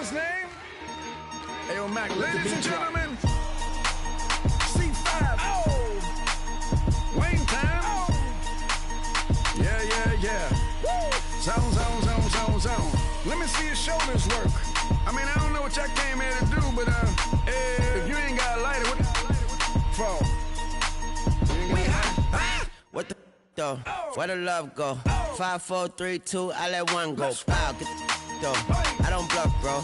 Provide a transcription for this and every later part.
song's name? Ayo, Mac, ladies and gentlemen, C5. Oh, Wayne time. Oh. Yeah. Zone. Let me see your shoulders work. I mean, I don't know what y'all came here to do, but if you ain't got a lighter, what for? What the though? Where the love go? 5, 4, 3, 2, I let one go. Wow, get the though. I don't bluff, bro.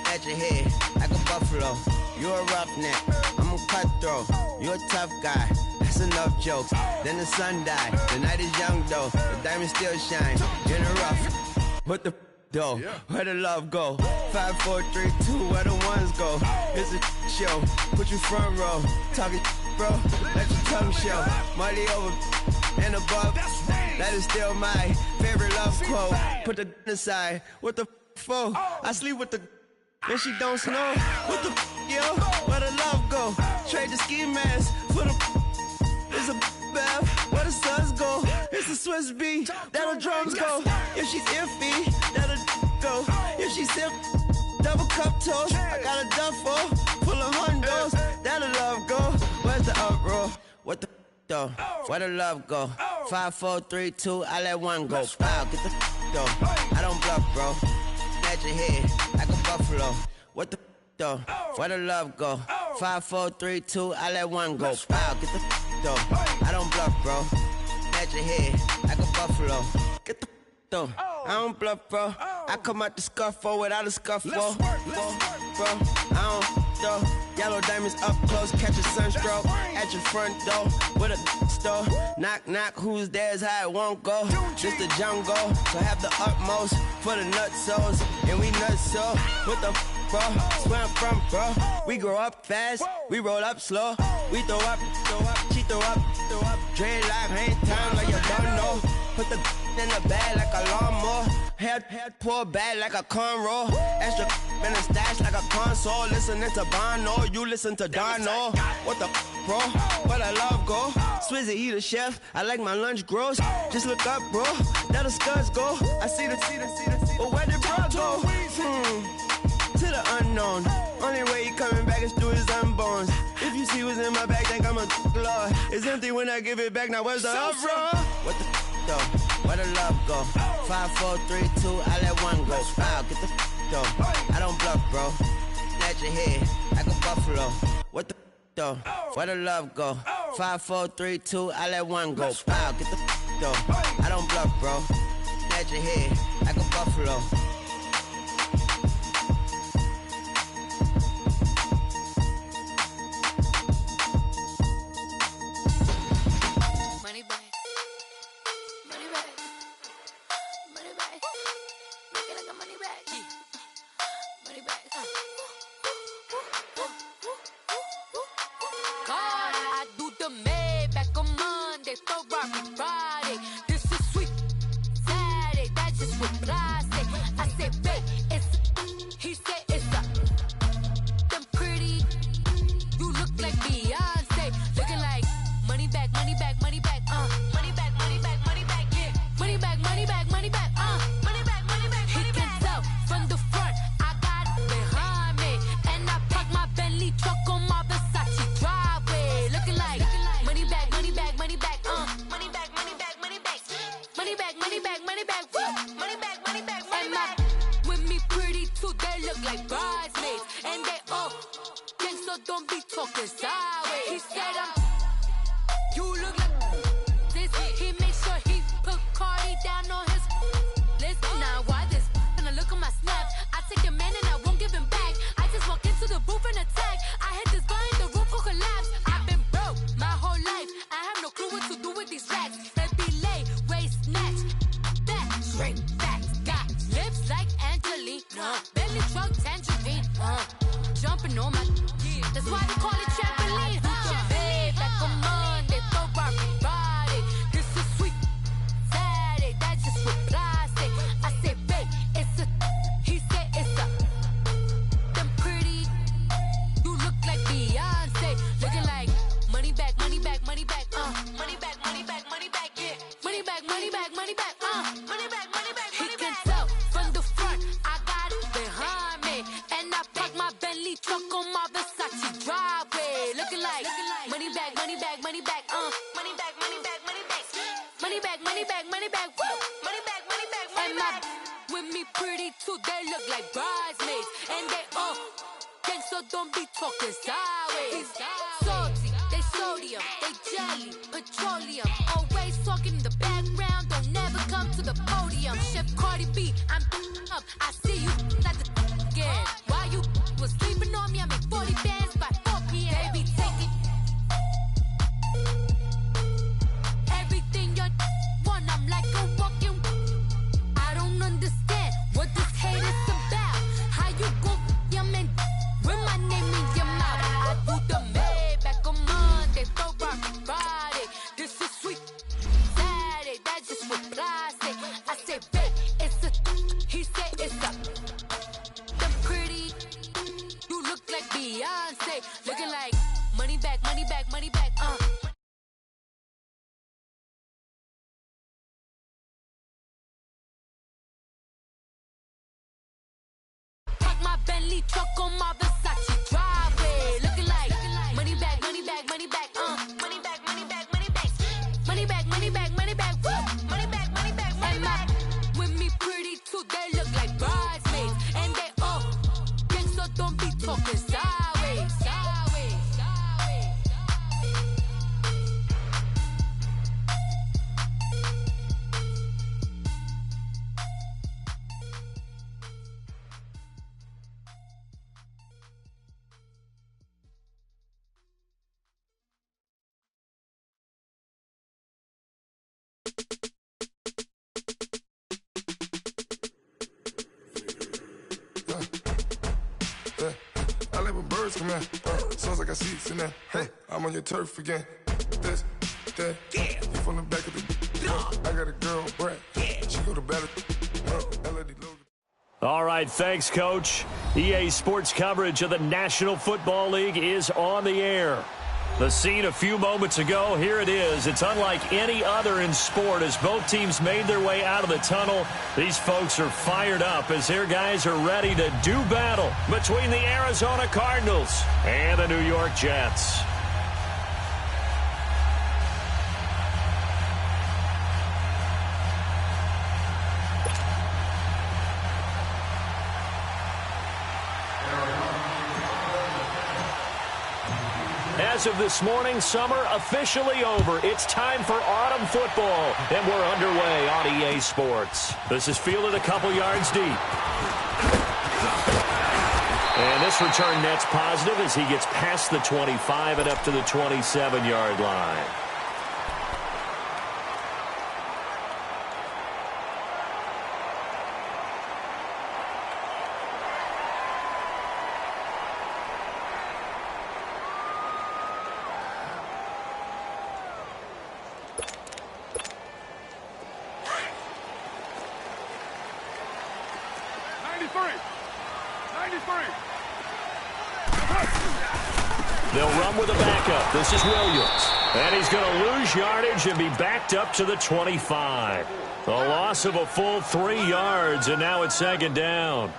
At your head like a buffalo. You a roughneck, I'm a cutthroat. You a tough guy. That's enough jokes. Then the sun died. The night is young though. The diamonds still shine. In the rough. What the though? Where the love go? 5, 4, 3, 2, where the ones go? It's a show. Put you front row. Talking bro. Let your tongue show. Money over and above. That is still my favorite love quote. Put the aside. What the for? I sleep with the and she don't snow. What the yo? Where the love go? Trade the ski mask for the. It's a bath. Where the suns go? It's the Swiss beat. That'll drums go. If she's iffy, that'll go. If she's sip, double cup toast. I got a duffel full of hundos. That'll love go. Where's the uproar? What the though? Where the love go? 5, 4, 3, 2, I let one go. Wow, get the though. I don't bluff, bro. At your head like a buffalo. What the though? Where the love go? 5, 4, 3, 2, I let one go. Wow, get the though. I don't bluff, bro. At your head like a buffalo. Get the though. I don't bluff, bro. I come out the scuffle without a scuffle. Bro, I don't though. Yellow diamonds up close, catch a sunstroke at your front door with a store. Knock, knock, who's there's how it won't go. Just the jungle, so have the utmost for the nutsos. And we nuts so, what the bro? Where I'm from, bro. We grow up fast, we roll up slow. We throw up, she throw up. Dreadlock, ain't time like you don't know. Put the in the bag like a lawnmower. Head pull back like a cornrow. Extra in the stash like a console. Listening to Bono, you listen to Dono. What the bro? Where the love go? Swizzy, he the chef. I like my lunch gross. Just look up, bro. That the scuds go. I see the. But where did bro go? To the unknown. Only way he coming back is through his unborns. If you see what's in my bag, think I'm a lord. It's empty when I give it back. Now where's the uproar? What the though? Where the love go? 5, 4, 3, 2, I let one go. Wow, get the though. I don't bluff, bro. At your head like a buffalo. What the though? Where the love go? 5, 4, 3, 2, I let one go. Wow, get the though. I don't bluff, bro. At your head like a buffalo. Money back. He can tell from the front, I got it behind me. truck on my Versace driveway. Looking like money bag, money bag, money bag, money bag, money bag, money bag, money bag, money bag, money bag, woo, money bag, money bag, money bag. With me pretty too, they look like bridesmaids, and they gang, so don't be talking sideways. Salty, they sodium, they jelly, petroleum. Always talking in the background, don't never come to the podium. Chef Cardi B, I'm up, I see you like the again. While you was sleeping on me, I make 40 bands by 4 p.m. Baby, take it. Everything you want, I'm like a walking. I don't understand what this hate is about. How you go, your man, with my name in your mouth. I do the Maybach on Monday, for rock Friday. This is sweet Saturday, that's just what plastic. I say, babe, it's a, he said it's a. Them pretty, you look like Beyonce, looking like money back, money back, money back, Park my Bentley truck on my Versace driveway. Looking like money bag, money bag, money bag, money bag, money bag, money bag, money bag, money bag, money bag, woo, money bag, money bag, money bag. With me pretty too, they look like bridesmaids, and they gang, so don't be talking sideways, sideways, sideways. I like when birds come in. Sounds like I got seats in there. Hey, I'm on your turf again. This, that, you from the back of the. I got a girl, Brad. She go to battle. All right, thanks, Coach. EA Sports coverage of the National Football League is on the air. The scene a few moments ago, here it is. It's unlike any other in sport as both teams made their way out of the tunnel. These folks are fired up as their guys are ready to do battle between the Arizona Cardinals and the New York Jets. As of this morning, summer officially over. It's time for autumn football, and we're underway on EA Sports. This is fielded a couple yards deep. And this return net's positive as he gets past the 25 and up to the 27-yard line. They'll run with a backup. This is Williams. And he's going to lose yardage and be backed up to the 25. A loss of a full 3 yards, and now it's second down.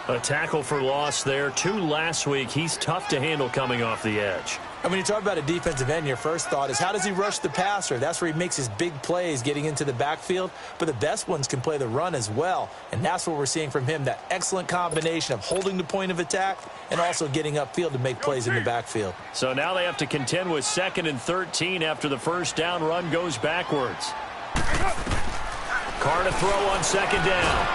A tackle for loss there. 2 last week. He's tough to handle coming off the edge. And when you talk about a defensive end, your first thought is how does he rush the passer? That's where he makes his big plays getting into the backfield. But the best ones can play the run as well. And that's what we're seeing from him, that excellent combination of holding the point of attack and also getting upfield to make plays in the backfield. So now they have to contend with 2nd and 13 after the first down run goes backwards. Carr to throw on second down.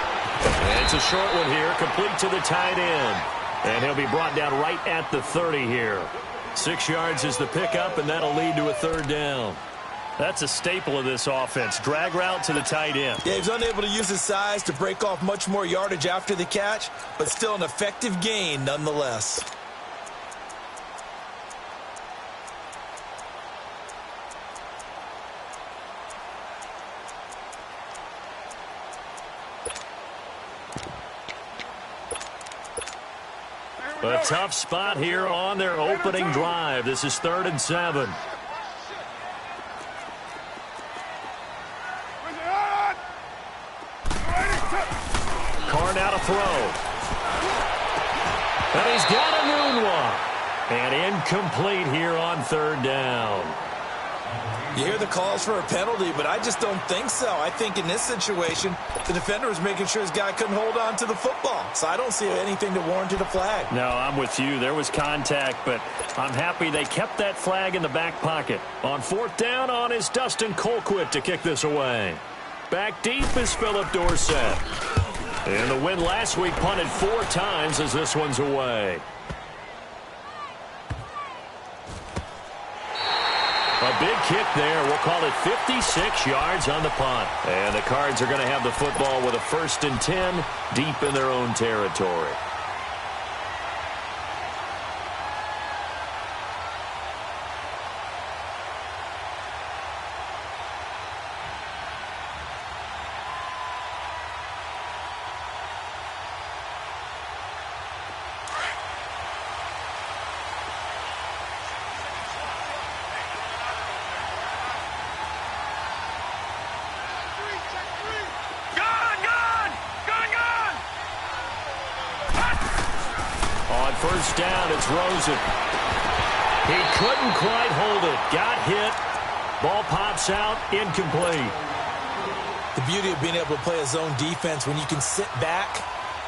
And it's a short one here, complete to the tight end. And he'll be brought down right at the 30 here. 6 yards is the pickup, and that'll lead to a third down. That's a staple of this offense. Drag route to the tight end. Yeah, he's unable to use his size to break off much more yardage after the catch, but still an effective gain nonetheless. A tough spot here on their opening drive. This is 3rd and 7. Carr now to throw. And he's got And incomplete here on third down. You hear the calls for a penalty, but I just don't think so. I think in this situation, the defender was making sure his guy couldn't hold on to the football. So I don't see anything that warranted a flag. No, I'm with you. There was contact, but I'm happy they kept that flag in the back pocket. On fourth down on is Dustin Colquitt to kick this away. Back deep is Philip Dorsett. And the win last week punted 4 times as this one's away. A big kick there. We'll call it 56 yards on the punt. And the Cards are going to have the football with a 1st and 10 deep in their own territory. First down, it's Rosen. He couldn't quite hold it. Got hit. Ball pops out, incomplete. The beauty of being able to play a zone defense when you can sit back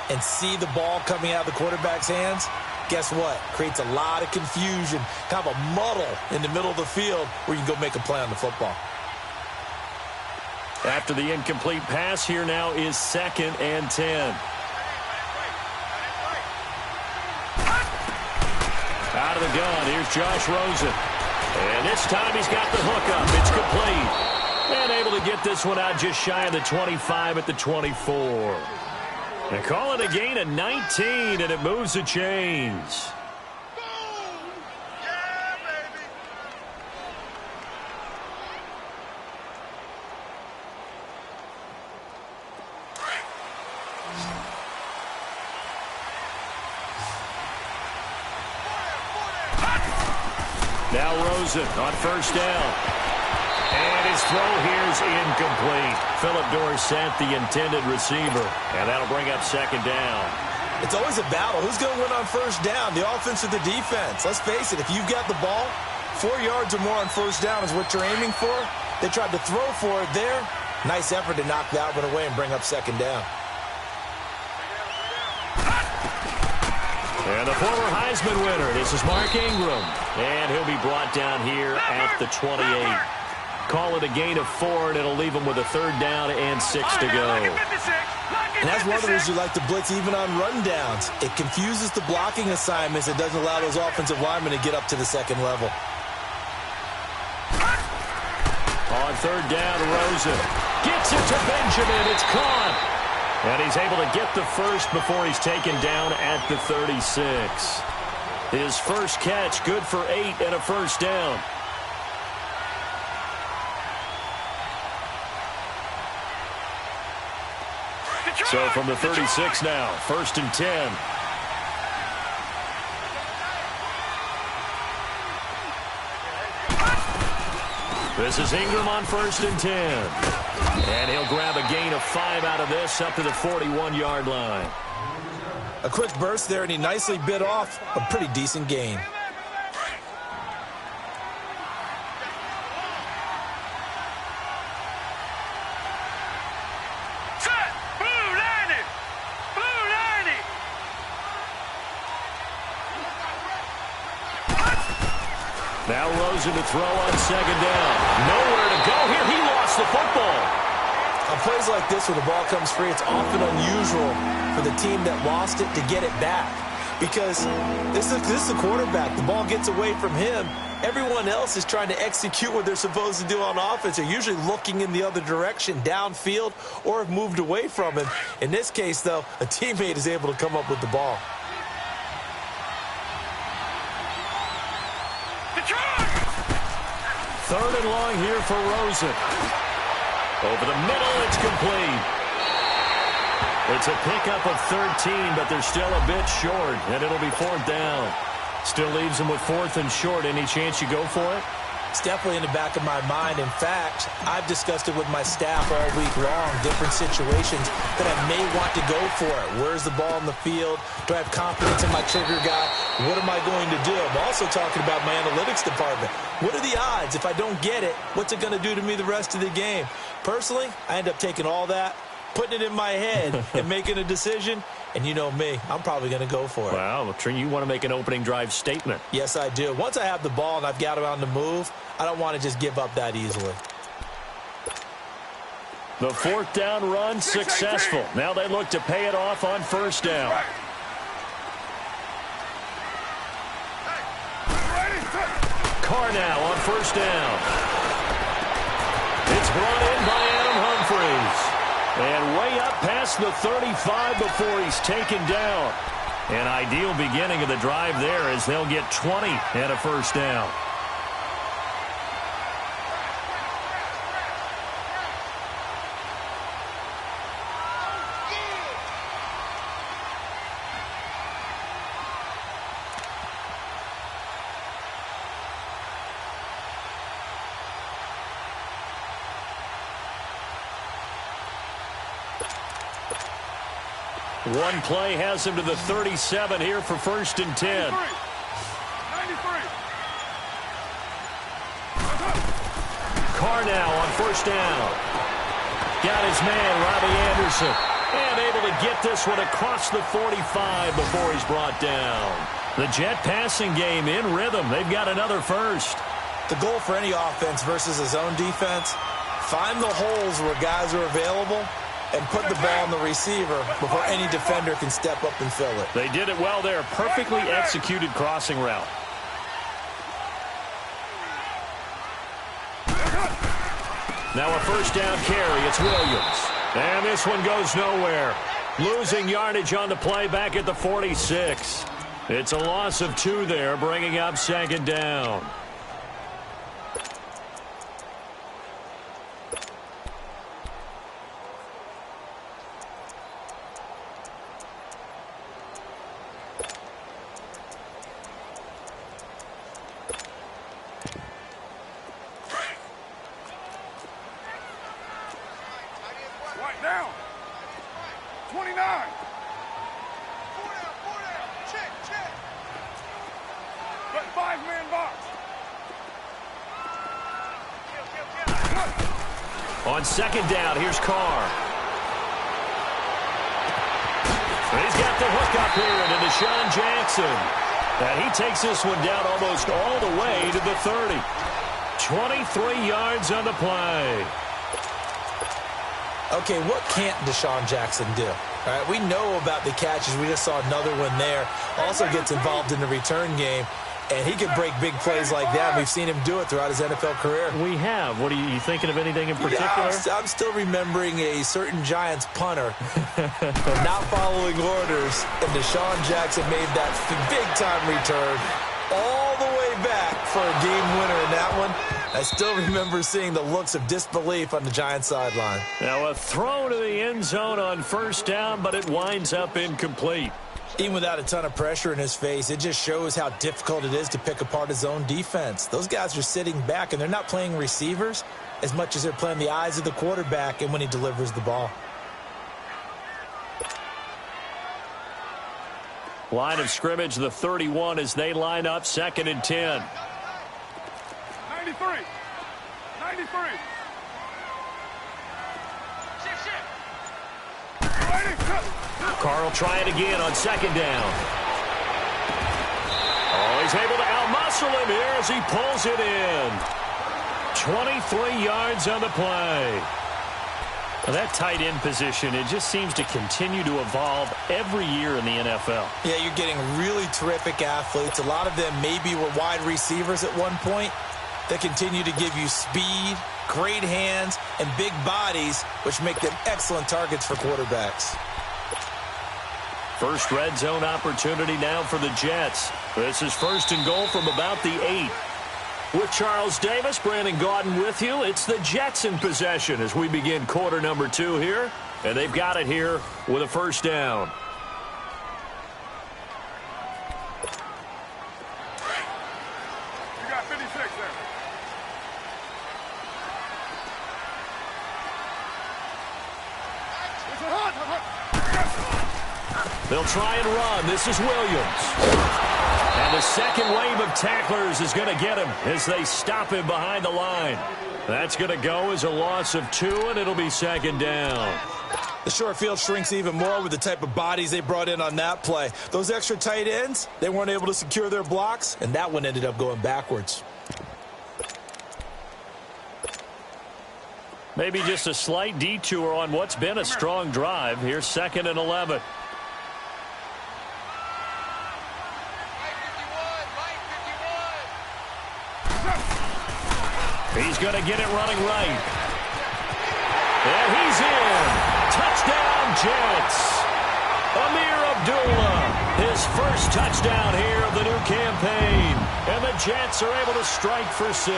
and see the ball coming out of the quarterback's hands, guess what? Creates a lot of confusion, kind of a muddle in the middle of the field where you can go make a play on the football. After the incomplete pass, here now is 2nd and 10. Out of the gun, here's Josh Rosen. And this time he's got the hook up. It's complete. And able to get this one out just shy of the 25 at the 24. And call it a gain of 19, and it moves the chains. Now Rosen on first down. And his throw here is incomplete. Philip Dorsett, the intended receiver. And that'll bring up 2nd down. It's always a battle. Who's going to win on first down, the offense or the defense? Let's face it, if you've got the ball, 4 yards or more on first down is what you're aiming for. They tried to throw for it there. Nice effort to knock that one away and bring up 2nd down. And the former Heisman winner, this is Mark Ingram. And he'll be brought down here at the 28. Call it a gain of 4, and it'll leave him with a 3rd down and 6 to go. And that's one of the reasons you like to blitz even on rundowns. It confuses the blocking assignments. It doesn't allow those offensive linemen to get up to the 2nd level. On 3rd down, Rosen gets it to Benjamin. It's caught. And he's able to get the first before he's taken down at the 36. His first catch, good for 8 and a 1st down. So from the 36 now, 1st and 10. This is Ingram on 1st and 10. And he'll grab a gain of 5 out of this up to the 41-yard line. A quick burst there, and he nicely bit off a pretty decent gain. Now Rosen to throw on 2nd down. Nowhere to go here. He lost the football. On plays like this where the ball comes free, it's often unusual for the team that lost it to get it back. Because this is the quarterback. The ball gets away from him. Everyone else is trying to execute what they're supposed to do on offense. They're usually looking in the other direction, downfield, or have moved away from him. In this case, though, a teammate is able to come up with the ball. Third and long here for Rosen. Over the middle, it's complete. It's a pickup of 13, but they're still a bit short, and it'll be 4th down. Still leaves them with 4th and short. Any chance you go for it? It's definitely in the back of my mind. In fact, I've discussed it with my staff all week long, different situations that I may want to go for it. Where's the ball in the field? Do I have confidence in my trigger guy? What am I going to do? I'm also talking about my analytics department. What are the odds? If I don't get it, what's it going to do to me the rest of the game? Personally, I end up taking all that, putting it in my head, and making a decision. And you know me, I'm probably going to go for it. Well, you want to make an opening drive statement. Yes, I do. Once I have the ball and I've got it on the move, I don't want to just give up that easily. The fourth down run successful. Now they look to pay it off on first down. Carr now on first down. It's brought in by Adam Humphries. And way up past the 35 before he's taken down. An ideal beginning of the drive there as they'll get 20 and a first down. One play has him to the 37 here for first and 10. 93. Carr now on first down. Got his man, Robbie Anderson. And able to get this one across the 45 before he's brought down. The Jet passing game in rhythm. They've got another first. The goal for any offense versus a zone defense, find the holes where guys are available and put the ball on the receiver before any defender can step up and fill it. They did it well there. Perfectly executed crossing route. Now a first down carry. It's Williams. And this one goes nowhere. Losing yardage on the play back at the 46. It's a loss of 2 there, bringing up second down. Down. 29. Check. But 5-man box. On second down, here's Carr. He's got the hook up here into Deshaun Jackson. And he takes this one down almost all the way to the 30. 23 yards on the play. Okay, what can't Deshaun Jackson do? All right, we know about the catches. We just saw another one there. Also gets involved in the return game, and he can break big plays like that. We've seen him do it throughout his NFL career. We have. What are you thinking of anything in particular? Yeah, I'm still remembering a certain Giants punter not following orders, and Deshaun Jackson made that big-time return all the way back for a game winner in that one. I still remember seeing the looks of disbelief on the Giants sideline. Now a throw to the end zone on first down, but it winds up incomplete. Even without a ton of pressure in his face, it just shows how difficult it is to pick apart his own defense. Those guys are sitting back, and they're not playing receivers as much as they're playing the eyes of the quarterback and when he delivers the ball. Line of scrimmage, the 31 as they line up second and 10. 93. Carr will try it again on second down. Oh, he's able to outmuscle him here as he pulls it in. 23 yards on the play. Now that tight end position, it just seems to continue to evolve every year in the NFL. Yeah, you're getting really terrific athletes. A lot of them maybe were wide receivers at one point. They continue to give you speed, great hands, and big bodies, which make them excellent targets for quarterbacks. First red zone opportunity now for the Jets. This is first and goal from about the 8. With Charles Davis, Brandon Gaudin with you. It's the Jets in possession as we begin quarter number 2 here. And they've got it here with a first down. You got 56 there. They'll try and run. This is Williams. And the second wave of tacklers is going to get him as they stop him behind the line. That's going to go as a loss of 2, and it'll be second down. The short field shrinks even more with the type of bodies they brought in on that play. Those extra tight ends, they weren't able to secure their blocks, and that one ended up going backwards. Maybe just a slight detour on what's been a strong drive. Here's 2nd and 11. He's going to get it running right. And he's in. Touchdown, Jets. Amir Abdullah, his first touchdown here of the new campaign. And the Jets are able to strike for 6.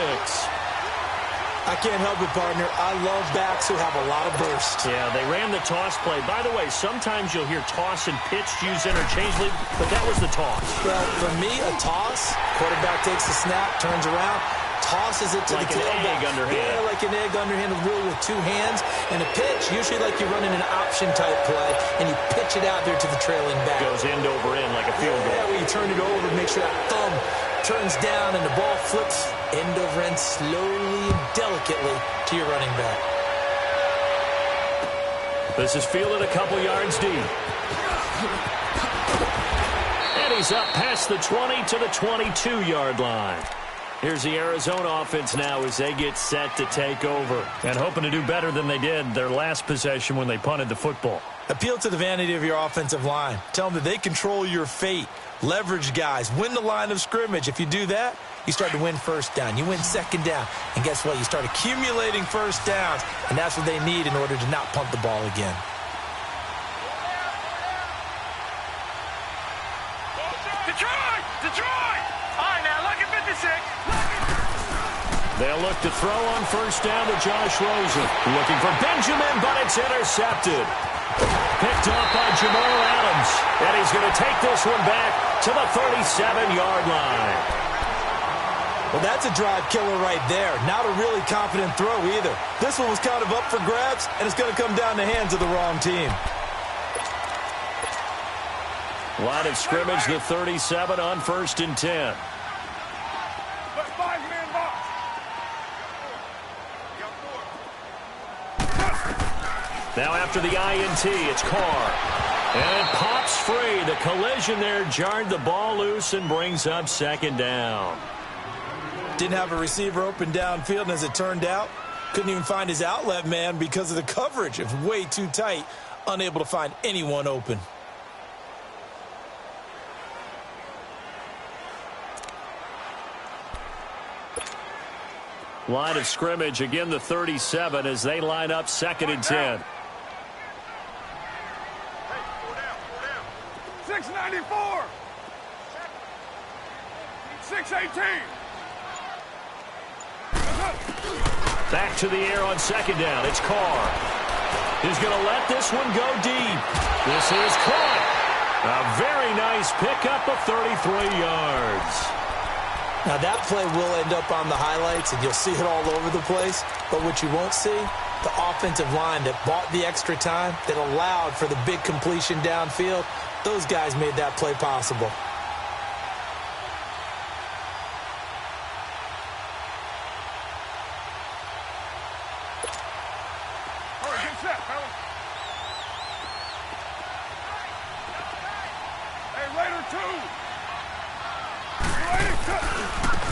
I can't help it, partner. I love backs who have a lot of burst. Yeah, they ran the toss play. By the way, sometimes you'll hear toss and pitch used interchangeably, but that was the toss. Well, for me, a toss, quarterback takes the snap, turns around, tosses it to like the tailback. Like an egg underhand. Yeah, like an egg underhand, really with 2 hands. And a pitch, usually like you're running an option-type play, and you pitch it out there to the trailing back. Goes end over end like a field goal. Yeah, where you turn it over, make sure that thumb turns down, and the ball flips end over end slowly and delicately to your running back. This is fielded a couple yards deep. And he's up past the 20 to the 22-yard line. Here's the Arizona offense now as they get set to take over. And hoping to do better than they did their last possession when they punted the football. Appeal to the vanity of your offensive line. Tell them that they control your fate. Leverage guys. Win the line of scrimmage. If you do that, you start to win first down. You win second down. And guess what? You start accumulating first downs. And that's what they need in order to not punt the ball again. Detroit! All right, now look at 56. They'll look to throw on first down to Josh Rosen. Looking for Benjamin, but it's intercepted. Picked up by Jamal Adams. And he's going to take this one back to the 37-yard line. Well, that's a drive killer right there. Not a really confident throw either. This one was kind of up for grabs, and it's going to come down the hands of the wrong team. Line of scrimmage, the 37 on 1st and 10. Now after the INT, it's Carr. And it pops free. The collision there jarred the ball loose and brings up 2nd down. Didn't have a receiver open downfield, and as it turned out, couldn't even find his outlet man because of the coverage. It was way too tight, unable to find anyone open. Line of scrimmage, again the 37 as they line up 2nd and 10. 694. 618. Back to the air on 2nd down. It's Carr. He's going to let this one go deep. This is caught. A very nice pickup of 33 yards. Now, that play will end up on the highlights, and you'll see it all over the place. But what you won't see, the offensive line that bought the extra time, that allowed for the big completion downfield, those guys made that play possible.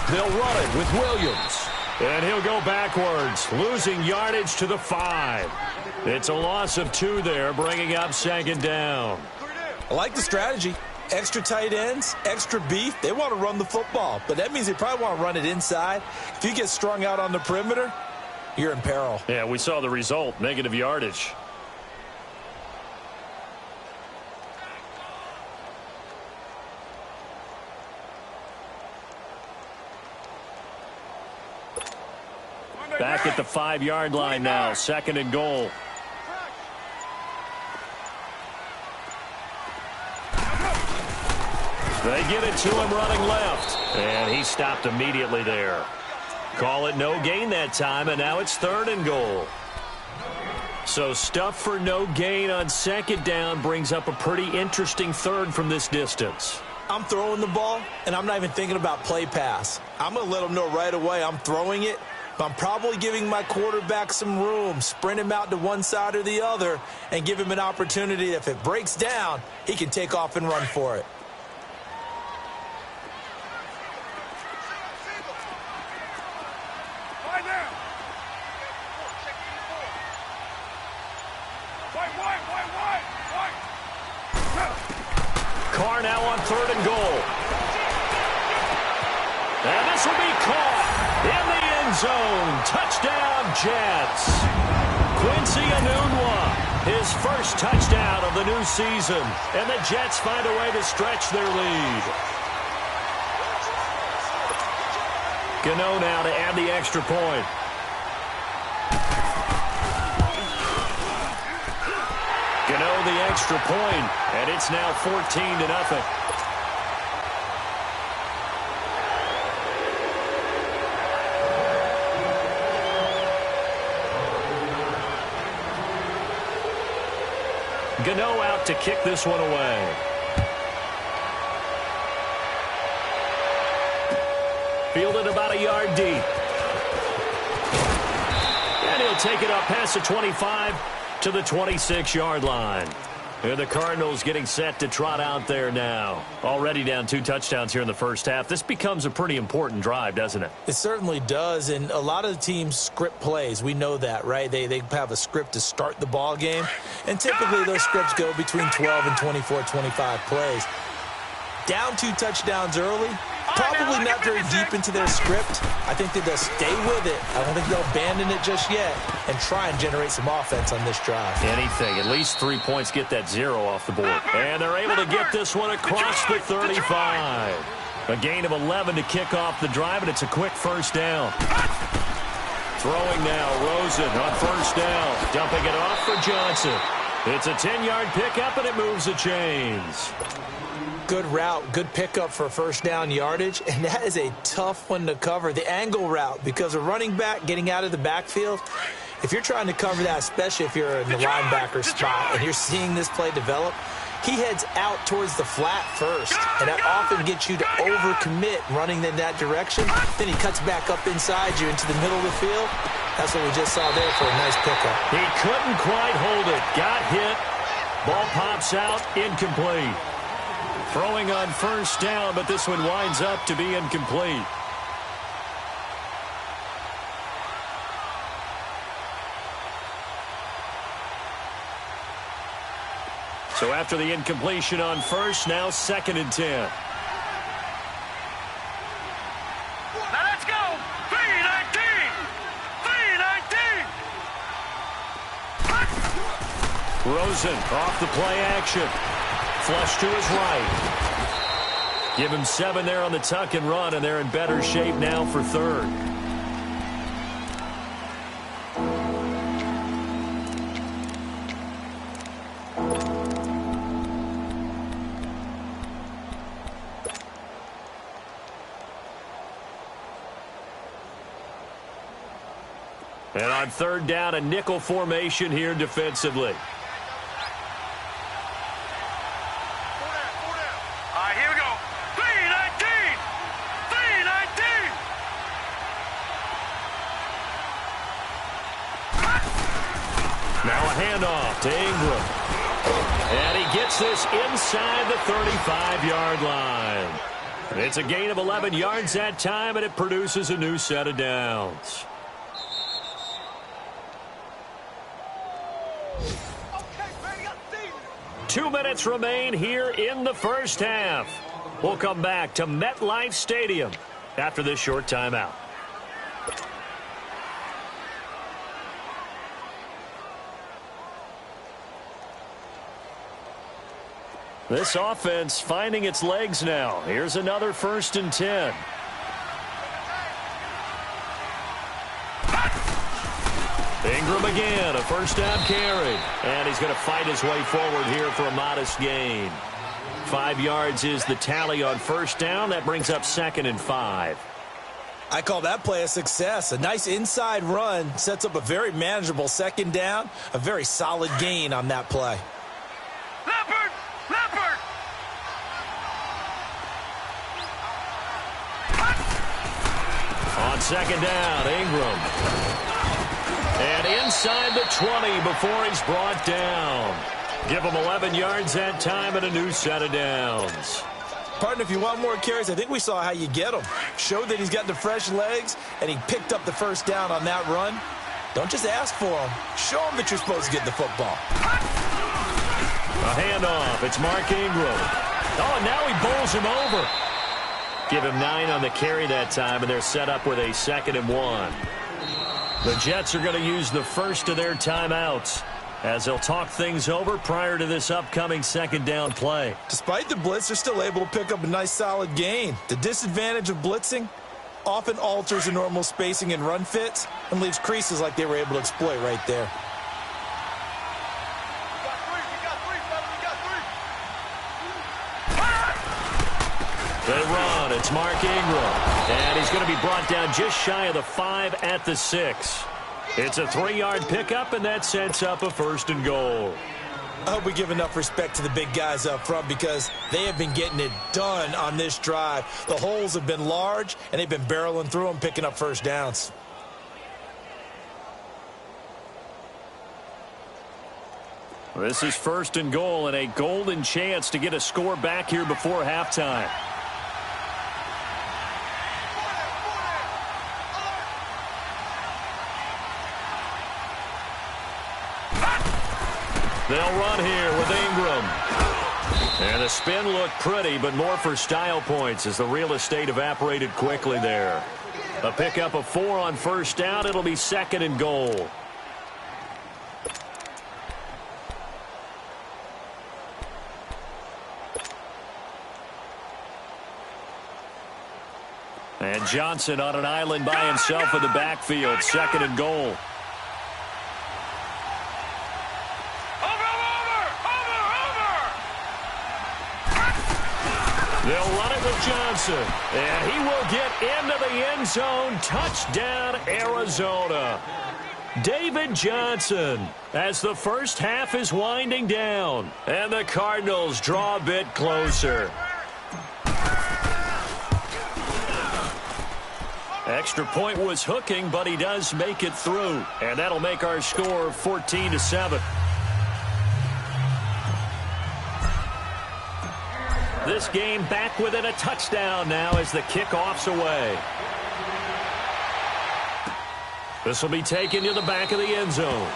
They'll run it with Williams. And he'll go backwards, losing yardage to the 5. It's a loss of 2 there, bringing up 2nd down. I like the strategy. Extra tight ends, extra beef. They want to run the football, but that means they probably want to run it inside. If you get strung out on the perimeter, you're in peril. Yeah, we saw the result, negative yardage. Back at the 5-yard line now, 2nd and goal. They get it to him running left, and he stopped immediately there. Call it no gain that time, and now it's 3rd and goal. So stuff for no gain on second down brings up a pretty interesting third from this distance. I'm throwing the ball, and I'm not even thinking about play pass. I'm going to let them know right away I'm throwing it, but I'm probably giving my quarterback some room, sprint him out to one side or the other, and give him an opportunity. If it breaks down, he can take off and run for it. Carr now on 3rd and goal. And this will be caught in the end zone. Touchdown, Jets. Quincy Enunwa, his first touchdown of the new season. And the Jets find a way to stretch their lead. Gano now to add the extra point. Gano the extra point, and it's now 14-0. Gano out to kick this one away. Fielded about a yard deep. And he'll take it up past the 25 to the 26-yard line. And the Cardinals getting set to trot out there now. Already down 2 touchdowns here in the first half. This becomes a pretty important drive, doesn't it? It certainly does, and a lot of the teams script plays. We know that, right? They have a script to start the ball game, and typically those scripts go between 12 and 24, 25 plays. Down 2 touchdowns early, probably not very deep into their script. I think that they'll stay with it. I don't think they'll abandon it just yet and try and generate some offense on this drive. Anything. At least 3 points get that 0 off the board. And they're able to get this one across the 35. A gain of 11 to kick off the drive, and it's a quick first down. Throwing now, Rosen on first down. Dumping it off for Johnson. It's a 10-yard pickup, and it moves the chains. Good route, good pickup for first down yardage, and that is a tough one to cover. The angle route, because a running back getting out of the backfield, if you're trying to cover that, especially if you're in the linebacker spot and you're seeing this play develop, he heads out towards the flat first, and that often gets you to overcommit running in that direction. Then he cuts back up inside you into the middle of the field. That's what we just saw there for a nice pickup. He couldn't quite hold it. Got hit. Ball pops out, incomplete. Throwing on first down, but this one winds up to be incomplete. So after the incompletion on first, now 2nd and 10. Now let's go! 3-19! 3-19! Rosen off the play action. Flush to his right. Give him 7 there on the tuck and run, and they're in better shape now for 3rd. And on 3rd down, a nickel formation here defensively. Handoff to Ingram. And he gets this inside the 35-yard line. It's a gain of 11 yards that time, and it produces a new set of downs. Two minutes remain here in the first half. We'll come back to MetLife Stadium after this short timeout. This offense finding its legs now. Here's another 1st and 10. Ingram again, a first down carry. And he's going to fight his way forward here for a modest gain. 5 yards is the tally on first down. That brings up 2nd and 5. I call that play a success. A nice inside run sets up a very manageable second down, a very solid gain on that play. Leopard! Leopard! On second down, Ingram. And inside the 20 before he's brought down. Give him 11 yards that time and a new set of downs. Partner, if you want more carries, I think we saw how you get them. Showed that he's got the fresh legs, and he picked up the first down on that run. Don't just ask for them. Show him that you're supposed to get the football. A handoff. It's Mark Ingram. Oh, and now he bowls him over. Give him 9 on the carry that time, and they're set up with a 2nd and 1. The Jets are going to use the first of their timeouts as they'll talk things over prior to this upcoming second down play. Despite the blitz, they're still able to pick up a nice solid gain. The disadvantage of blitzing often alters the normal spacing and run fits and leaves creases like they were able to exploit right there. They run. It's Mark Ingram. And he's going to be brought down just shy of the 5 at the 6. It's a 3-yard pickup, and that sets up a 1st and goal. I hope we give enough respect to the big guys up front because they have been getting it done on this drive. The holes have been large, and they've been barreling through them, picking up first downs. This is 1st and goal and a golden chance to get a score back here before halftime. They'll run here with Ingram. And the spin looked pretty, but more for style points as the real estate evaporated quickly there. A pickup of 4 on 1st down. It'll be 2nd and goal. And Johnson on an island by himself in the backfield. 2nd and goal. They'll run it with Johnson, and he will get into the end zone. Touchdown, Arizona. David Johnson as the first half is winding down, and the Cardinals draw a bit closer. Extra point was hooking, but he does make it through, and that'll make our score 14-7. This game back within a touchdown now as the kickoff's away. This will be taken to the back of the end zone.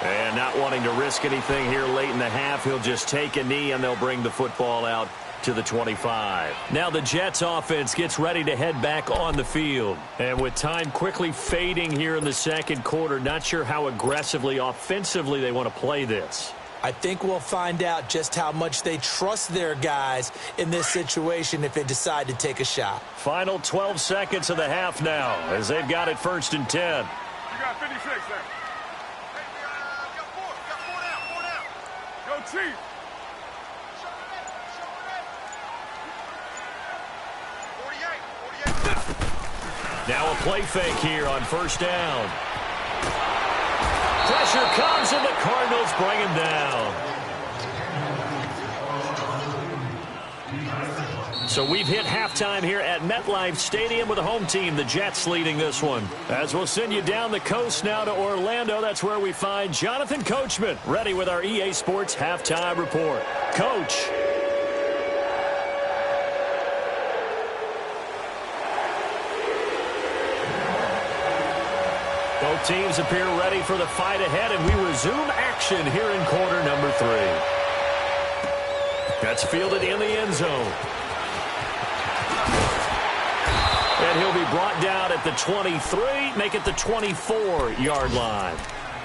And not wanting to risk anything here late in the half, he'll just take a knee and they'll bring the football out to the 25. Now the Jets offense gets ready to head back on the field. And with time quickly fading here in the second quarter, not sure how aggressively, offensively they want to play this. I think we'll find out just how much they trust their guys in this situation if they decide to take a shot. Final 12 seconds of the half now as they've got it 1st and 10. You got 56 there. Hey, got 4 down. Go Chief. Now a play fake here on 1st down. Pressure comes and the Cardinals bring him down. So we've hit halftime here at MetLife Stadium with the home team, the Jets, leading this one. As we'll send you down the coast now to Orlando, that's where we find Jonathan Coachman, ready with our EA Sports halftime report. Coach. Both teams appear ready for the fight ahead, and we resume action here in quarter number 3. That's fielded in the end zone. And he'll be brought down at the 23, make it the 24-yard line.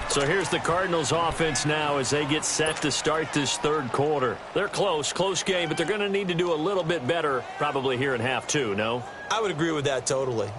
So here's the Cardinals offense now as they get set to start this third quarter. They're close game, but they're going to need to do a little bit better probably here in half 2, no? I would agree with that totally.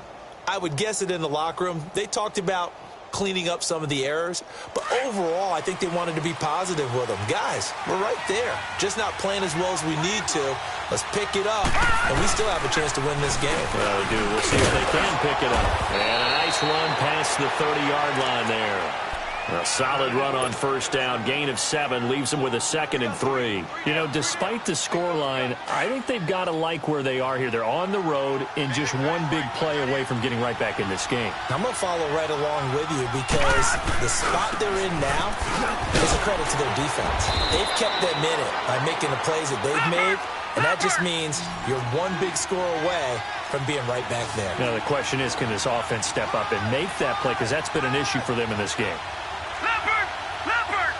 I would guess it in the locker room. They talked about cleaning up some of the errors. But overall, I think they wanted to be positive with them. Guys, we're right there. Just not playing as well as we need to. Let's pick it up, and we still have a chance to win this game. Well, we do. We'll see if they can pick it up. And a nice run past the 30-yard line there. A solid run on first down. Gain of 7 leaves them with a 2nd and 3. You know, despite the scoreline, I think they've got to like where they are here. They're on the road and just one big play away from getting right back in this game. I'm going to follow right along with you because the spot they're in now is a credit to their defense. They've kept them in it by making the plays that they've made, and that just means you're one big score away from being right back there. Now, the question is, can this offense step up and make that play? Because that's been an issue for them in this game. Leopard! Leopard!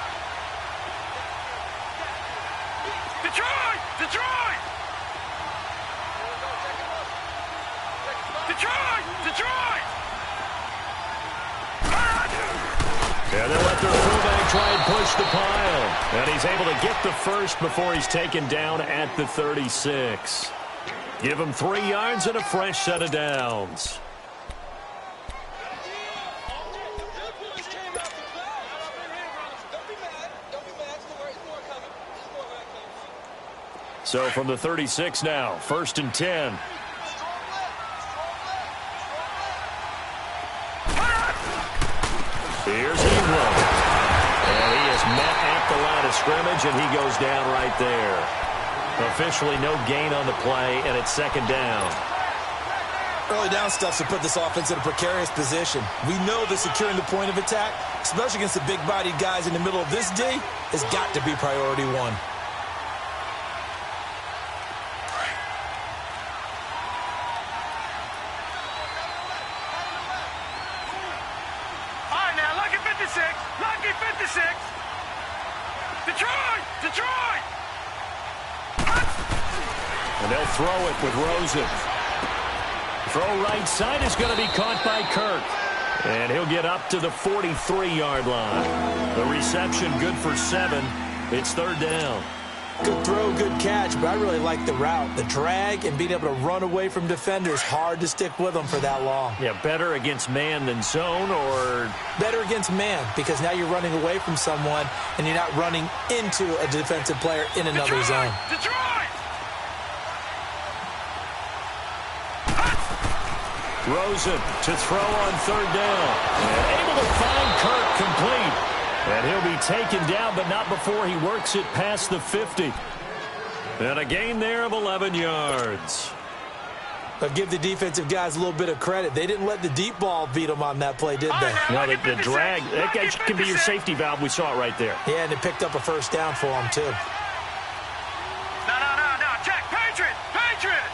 Detroit! Detroit! Detroit! Detroit! Yeah, they'll let their fullback try and push the pile. And he's able to get the first before he's taken down at the 36. Give him 3 yards and a fresh set of downs. So from the 36 now, 1st and 10. Here's Ingram. And he is met at the line of scrimmage, and he goes down right there. Officially no gain on the play, and it's 2nd down. Early down stuff to put this offense in a precarious position. We know that securing the point of attack, especially against the big-bodied guys in the middle of this D, has got to be priority 1. Lucky 56! Detroit! Detroit! And they'll throw it with Rosen. Throw right side is going to be caught by Kirk. And he'll get up to the 43-yard line. The reception good for 7. It's 3rd down. Good throw, good catch, but I really like the route. The drag and being able to run away from defenders, hard to stick with them for that long. Yeah, better against man than zone, or? Better against man, because now you're running away from someone and you're not running into a defensive player in another zone. Detroit! Rosen to throw on 3rd down. And able to find Kirk complete. And he'll be taken down, but not before he works it past the 50. And a gain there of 11 yards. But give the defensive guys a little bit of credit. They didn't let the deep ball beat them on that play, did they? No, the drag, that can be your safety valve. We saw it right there. Yeah, and they picked up a 1st down for them, too. No. Check. Patriot! Patriot!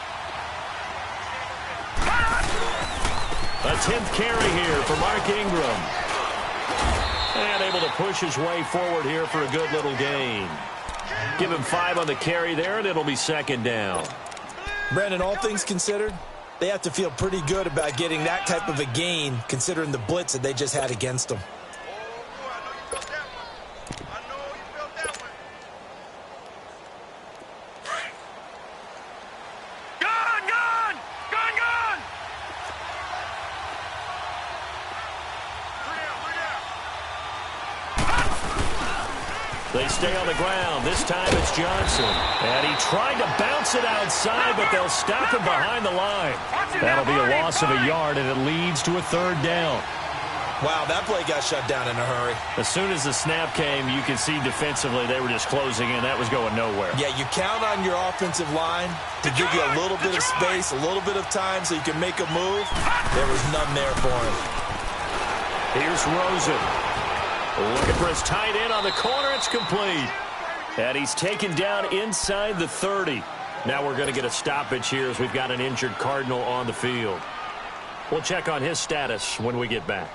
A 10th carry here for Mark Ingram. And able to push his way forward here for a good little gain. Give him 5 on the carry there, and it'll be 2nd down. Brandon, all things considered, they have to feel pretty good about getting that type of a gain, considering the blitz that they just had against them. They stay on the ground. This time it's Johnson. And he tried to bounce it outside, but they'll stop him behind the line. That'll be a loss of a yard, and it leads to a 3rd down. Wow, that play got shut down in a hurry. As soon as the snap came, you could see defensively they were just closing in. That was going nowhere. Yeah, you count on your offensive line to give you a little bit of space, a little bit of time so you can make a move. There was none there for him. Here's Rosen. Looking for his tight end on the corner. It's complete. And he's taken down inside the 30. Now we're going to get a stoppage here as we've got an injured Cardinal on the field. We'll check on his status when we get back.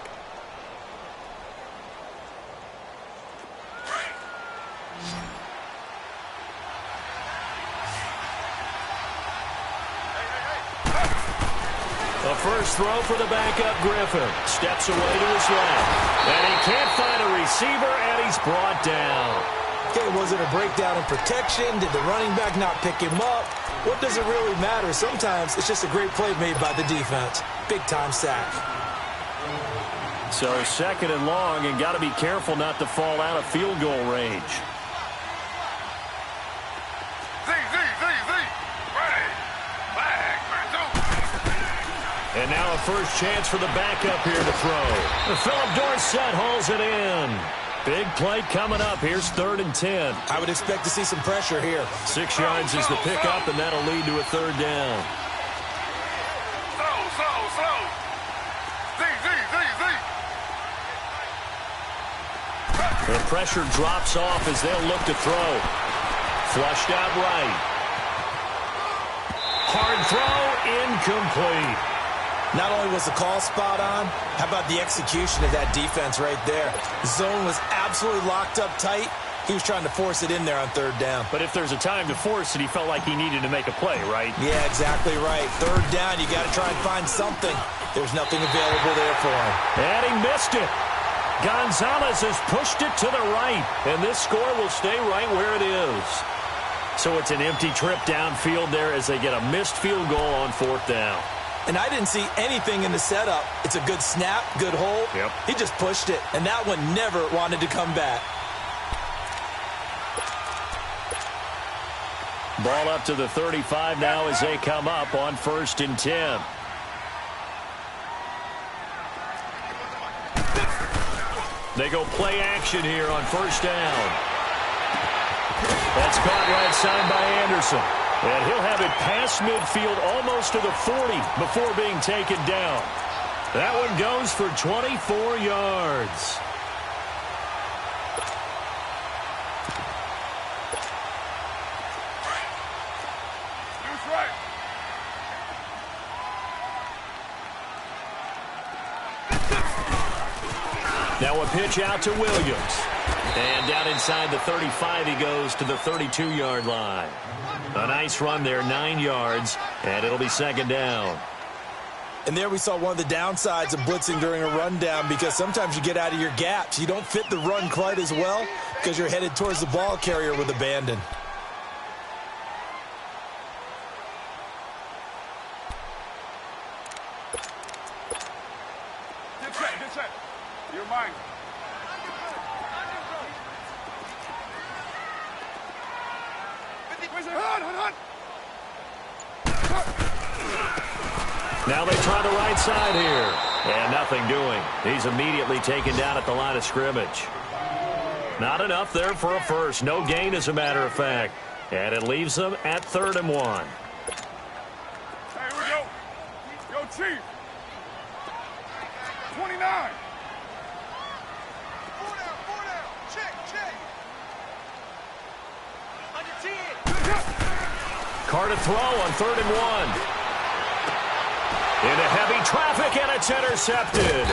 The first throw for the backup Griffin. Steps away to his left. And he can't find a receiver, and he's brought down. Okay, was it a breakdown in protection? Did the running back not pick him up? What does it really matter? Sometimes it's just a great play made by the defense. Big-time sack. So 2nd and long, and got to be careful not to fall out of field goal range. And now a first chance for the backup here to throw. Philip Dorsett hauls it in. Big play coming up. Here's 3rd and 10. I would expect to see some pressure here. 6 yards is the pickup, and that'll lead to a 3rd down. Slow. The pressure drops off as they'll look to throw. Flushed out right. Hard throw, incomplete. Not only was the call spot on, how about the execution of that defense right there? The zone was absolutely locked up tight. He was trying to force it in there on 3rd down. But if there's a time to force it, he felt like he needed to make a play, right? Yeah, exactly right. 3rd down, you got to try and find something. There's nothing available there for him. And he missed it. Gonzalez has pushed it to the right, and this score will stay right where it is. So it's an empty trip downfield there as they get a missed field goal on 4th down. And I didn't see anything in the setup. It's a good snap, good hold. Yep. He just pushed it, and that one never wanted to come back. Ball up to the 35 now as they come up on 1st and 10. They go play action here on 1st down. That's caught right side by Anderson. And he'll have it past midfield almost to the 40 before being taken down. That one goes for 24 yards. Now a pitch out to Williams. And down inside the 35 he goes to the 32-yard line. A nice run there, 9 yards, and it'll be 2nd down. And there we saw one of the downsides of blitzing during a rundown, because sometimes you get out of your gaps. You don't fit the run quite as well because you're headed towards the ball carrier with abandon. Get set. You're mine. Now they try the right side here. And nothing doing. He's immediately taken down at the line of scrimmage. Not enough there for a first. No gain, as a matter of fact. And it leaves them at 3rd and 1. Hey, here we go. Yo, Chief. 29. Four down. Check. Under 10. Carr to throw on 3rd and 1. Into heavy traffic, and it's intercepted.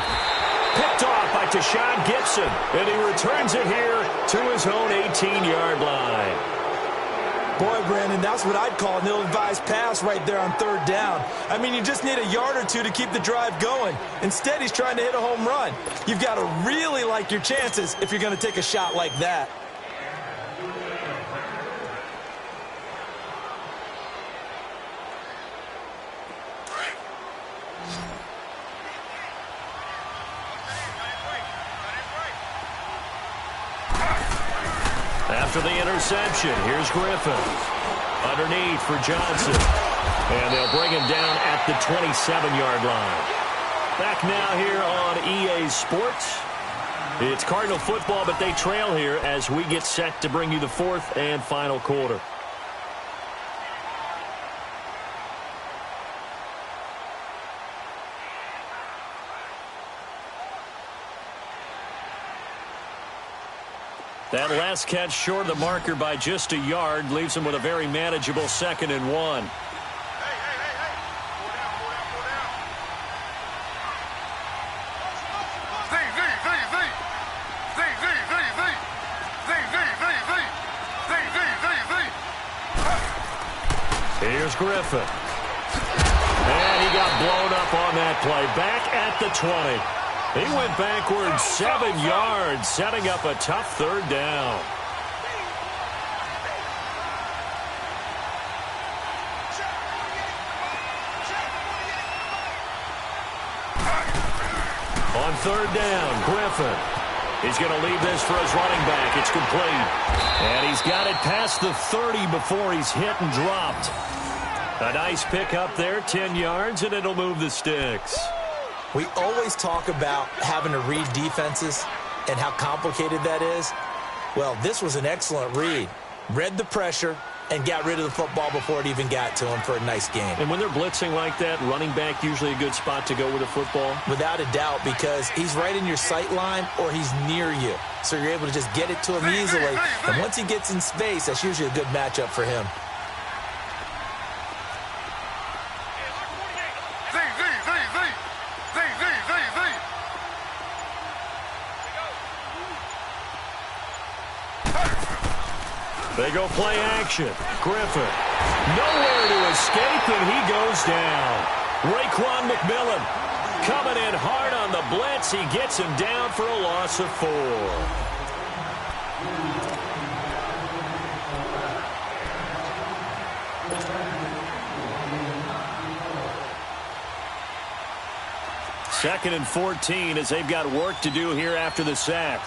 Picked off by Tashawn Gibson, and he returns it here to his own 18-yard line. Boy, Brandon, that's what I'd call an ill-advised pass right there on 3rd down. I mean, you just need a yard or two to keep the drive going. Instead, he's trying to hit a home run. You've got to really like your chances if you're going to take a shot like that. After the interception, here's Griffin. Underneath for Johnson. And they'll bring him down at the 27-yard line. Back now here on EA Sports. It's Cardinal football, but they trail here as we get set to bring you the 4th and final quarter. That last catch short of the marker by just a yard leaves him with a very manageable 2nd and 1. Hey. Here's Griffin. And he got blown up on that play. Back at the 20. He went backwards 7 yards, setting up a tough 3rd down. On third down, Griffin. He's going to leave this for his running back. It's complete. And he's got it past the 30 before he's hit and dropped. A nice pickup there, 10 yards, and it'll move the sticks. We always talk about having to read defenses and how complicated that is. Well, this was an excellent read. Read the pressure and got rid of the football before it even got to him for a nice game. And when they're blitzing like that, running back usually a good spot to go with the football? Without a doubt, because he's right in your sight line or he's near you. So you're able to just get it to him easily. And once he gets in space, that's usually a good matchup for him. They go play action. Griffin. Nowhere to escape, and he goes down. Raekwon McMillan coming in hard on the blitz. He gets him down for a loss of 4. Second and 14 as they've got work to do here after the sack.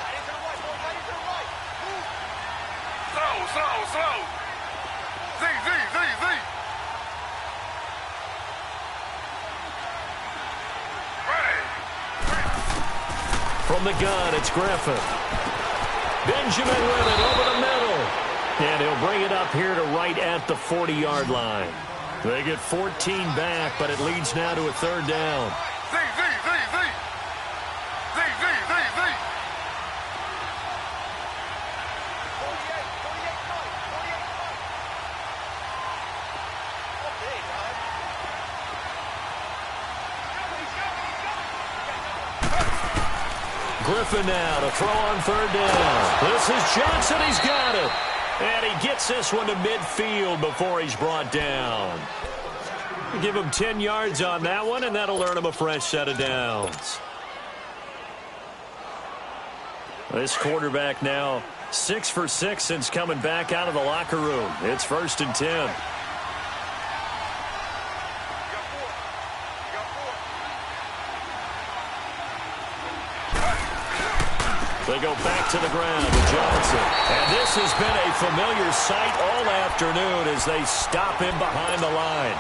From the gun, it's Griffin. Benjamin with it over the middle. And he'll bring it up here to right at the 40-yard line. They get 14 back, but it leads now to a third down. Griffin now to throw on third down. This is Johnson. He's got it. And he gets this one to midfield before he's brought down. Give him 10 yards on that one, and that'll earn him a fresh set of downs. This quarterback now 6 for 6 since coming back out of the locker room. It's 1st and 10. They go back to the ground with Johnson. And this has been a familiar sight all afternoon as they stop him behind the line.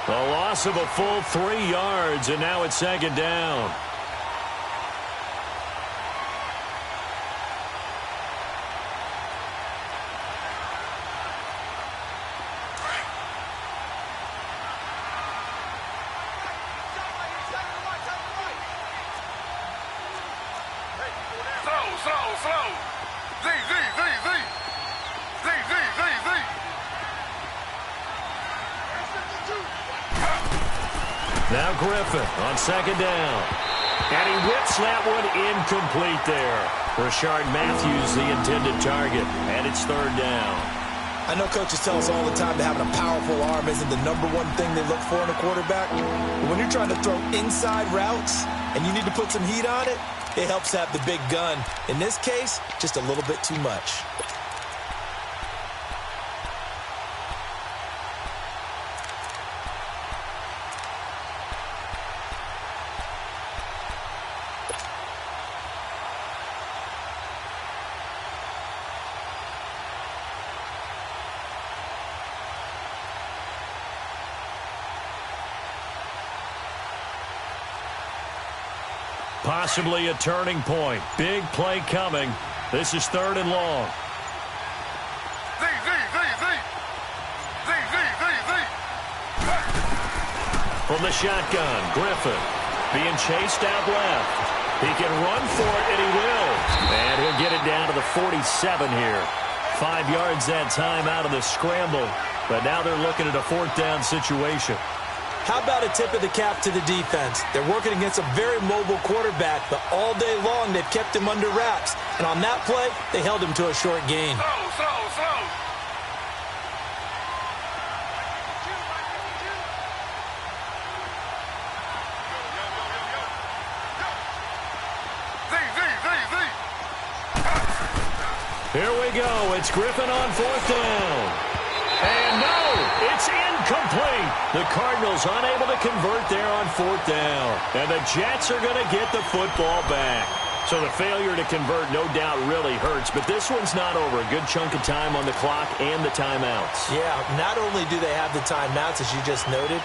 A loss of a full 3 yards, and now it's 2nd down. Now Griffin on 2nd down. And he whips that one incomplete there. Rashard Matthews, the intended target. And it's 3rd down. I know coaches tell us all the time that having a powerful arm isn't the #1 thing they look for in a quarterback. But when you're trying to throw inside routes and you need to put some heat on it, it helps have the big gun. In this case, just a little bit too much. Possibly a turning point. Big play coming. This is 3rd and long. From the shotgun, Griffin being chased out left. He can run for it, and he will. And he'll get it down to the 47 here. 5 yards that time out of the scramble. But now they're looking at a 4th down situation. How about a tip of the cap to the defense? They're working against a very mobile quarterback, but all day long they've kept him under wraps. And on that play, they held him to a short gain. Here we go. It's Griffin on 4th down. And no, it's incomplete. Incomplete. The Cardinals unable to convert there on 4th down. And the Jets are going to get the football back. So the failure to convert no doubt really hurts, but this one's not over. A good chunk of time on the clock and the timeouts. Yeah, not only do they have the timeouts, as you just noted,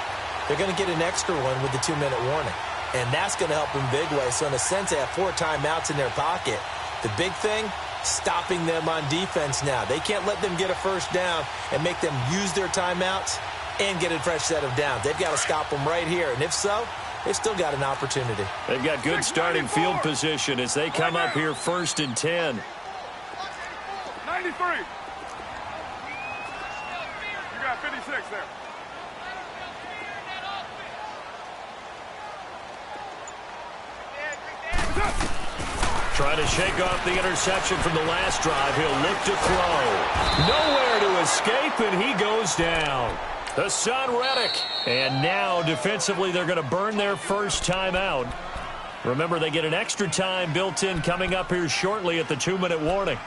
they're going to get an extra one with the 2-minute warning. And that's going to help in big way. So in a sense, they have 4 timeouts in their pocket. The big thing, stopping them on defense now. They can't let them get a first down and make them use their timeouts and get a fresh set of downs. They've got to stop them right here. And if so, they've still got an opportunity. They've got good starting field position as they come up here 1st and 10. 93. You got 56 there. Trying to shake off the interception from the last drive. He'll look to throw. Nowhere to escape, and he goes down. Hassan Reddick. And now, defensively, they're going to burn their first timeout. Remember, they get an extra time built in coming up here shortly at the 2-minute warning.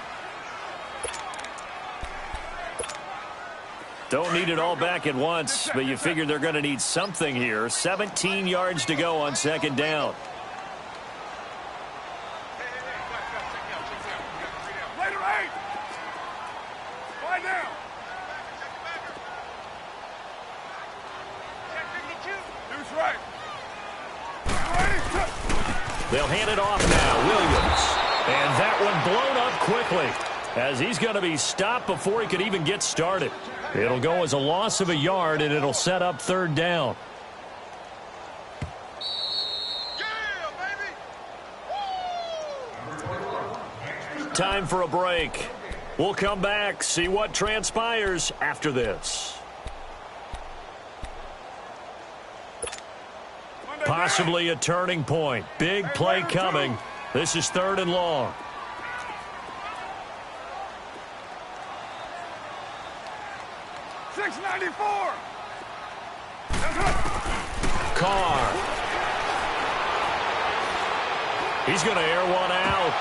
Don't need it all back at once, but you figure they're going to need something here. 17 yards to go on 2nd down. They'll hand it off now. Williams. And that one blown up quickly as he's going to be stopped before he could even get started. It'll go as a loss of a yard, and it'll set up 3rd down. Time for a break. We'll come back, see what transpires after this. Possibly a turning point. Big play coming. This is 3rd and long. Carr. He's going to air one out.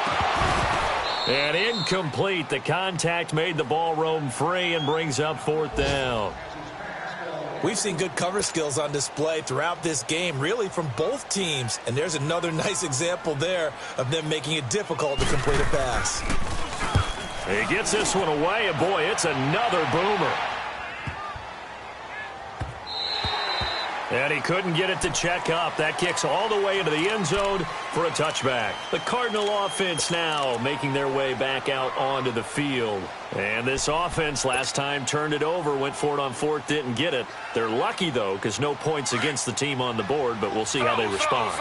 And incomplete. The contact made the ball roam free and brings up 4th down. We've seen good cover skills on display throughout this game, really from both teams. And there's another nice example there of them making it difficult to complete a pass. He gets this one away, and boy, it's another boomer. And he couldn't get it to check up. That kicks all the way into the end zone for a touchback. The Cardinal offense now making their way back out onto the field. And this offense last time turned it over, went for it on 4th, didn't get it. They're lucky, though, because no points against the team on the board, but we'll see how they respond.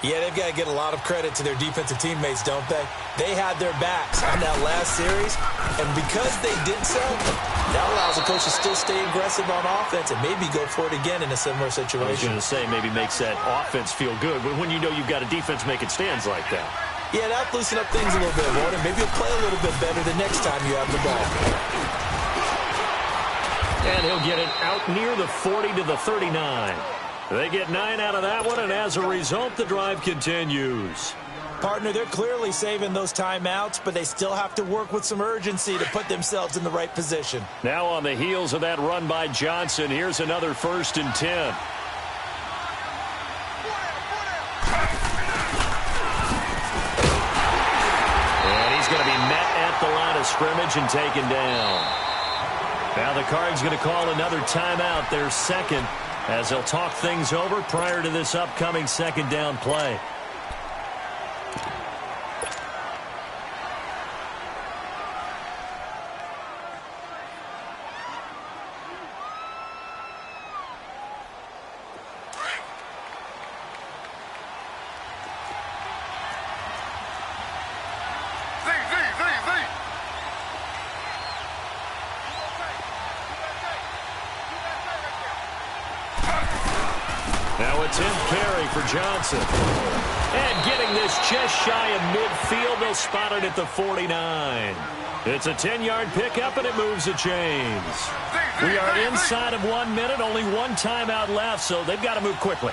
Yeah, they've got to get a lot of credit to their defensive teammates, don't they? They had their backs on that last series, and because they did so, that allows the coach to still stay aggressive on offense and maybe go for it again in a similar situation. I was going to say maybe makes that offense feel good, but when you know you've got a defense making stands like that. Yeah, that'll loosen up things a little bit, won't it? Maybe you'll play a little bit better the next time you have the ball. And he'll get it out near the 40 to the 39. They get 9 out of that one, and as a result, the drive continues. Partner, they're clearly saving those timeouts, but they still have to work with some urgency to put themselves in the right position. Now on the heels of that run by Johnson, here's another 1st and 10. Going to be met at the line of scrimmage and taken down. Now the Cards going to call another timeout, their 2nd, as they'll talk things over prior to this upcoming 2nd down play. Johnson. And getting this just shy of midfield, they'll spot it at the 49. It's a 10-yard pickup, and it moves the chains. We are inside of 1 minute, only one timeout left, so they've got to move quickly.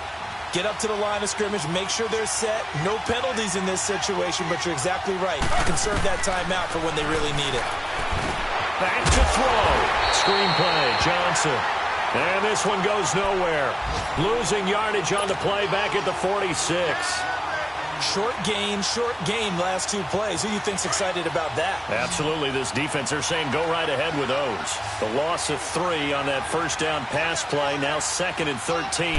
Get up to the line of scrimmage, make sure they're set. No penalties in this situation, but you're exactly right. Conserve that timeout for when they really need it. Back to throw. Screenplay, Johnson. And this one goes nowhere. Losing yardage on the play back at the 46. Short game, last 2 plays. Who do you think's excited about that? Absolutely. This defense, they're saying go right ahead with those. The loss of 3 on that first down pass play. Now 2nd and 13.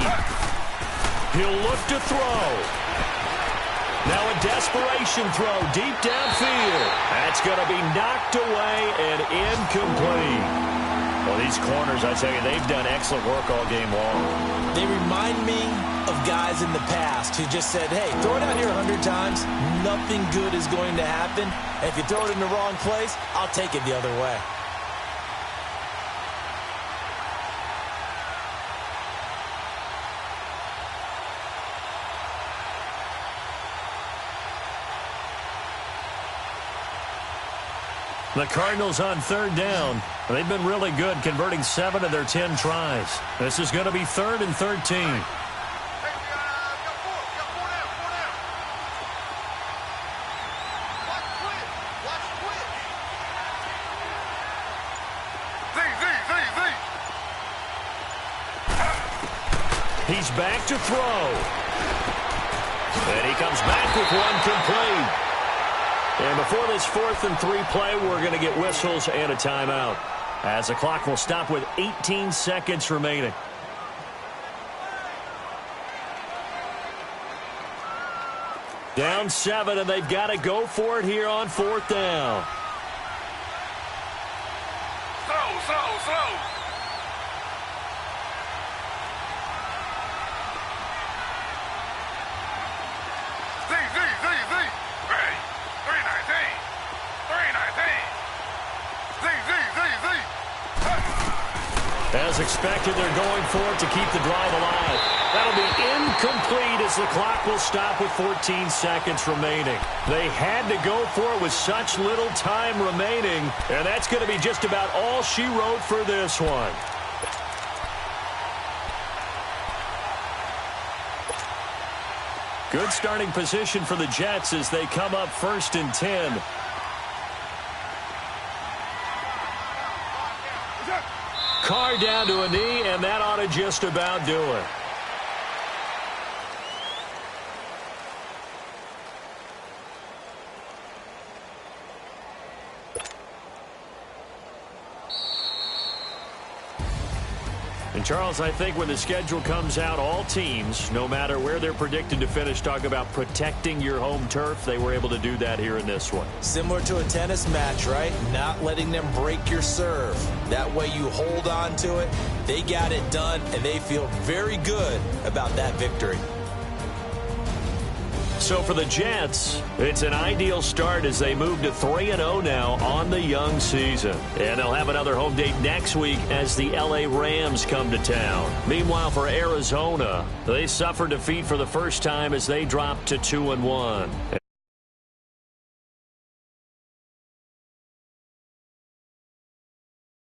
He'll look to throw. Now a desperation throw deep downfield. That's going to be knocked away and incomplete. Well, these corners, I tell you, they've done excellent work all game long. They remind me of guys in the past who just said, hey, throw it out here 100 times, nothing good is going to happen. And if you throw it in the wrong place, I'll take it the other way. The Cardinals on 3rd down. They've been really good, converting 7 of their 10 tries. This is going to be 3rd and 13. He's back to throw. And he comes back with one complete. And before this 4th and 3 play, we're going to get whistles and a timeout, as the clock will stop with 18 seconds remaining. Down 7, and they've got to go for it here on 4th down. Slow. As expected, they're going for it to keep the drive alive. That'll be incomplete as the clock will stop with 14 seconds remaining. They had to go for it with such little time remaining, and that's going to be just about all she wrote for this one. Good starting position for the Jets as they come up 1st and 10. Carr down to a knee, and that ought to just about do it. And Charles, I think when the schedule comes out, all teams, no matter where they're predicted to finish, talk about protecting your home turf. They were able to do that here in this one. Similar to a tennis match, right? Not letting them break your serve. That way you hold on to it. They got it done, and they feel very good about that victory. So for the Jets, it's an ideal start as they move to 3-0 now on the young season. And they'll have another home date next week as the LA Rams come to town. Meanwhile, for Arizona, they suffered defeat for the first time as they dropped to 2-1.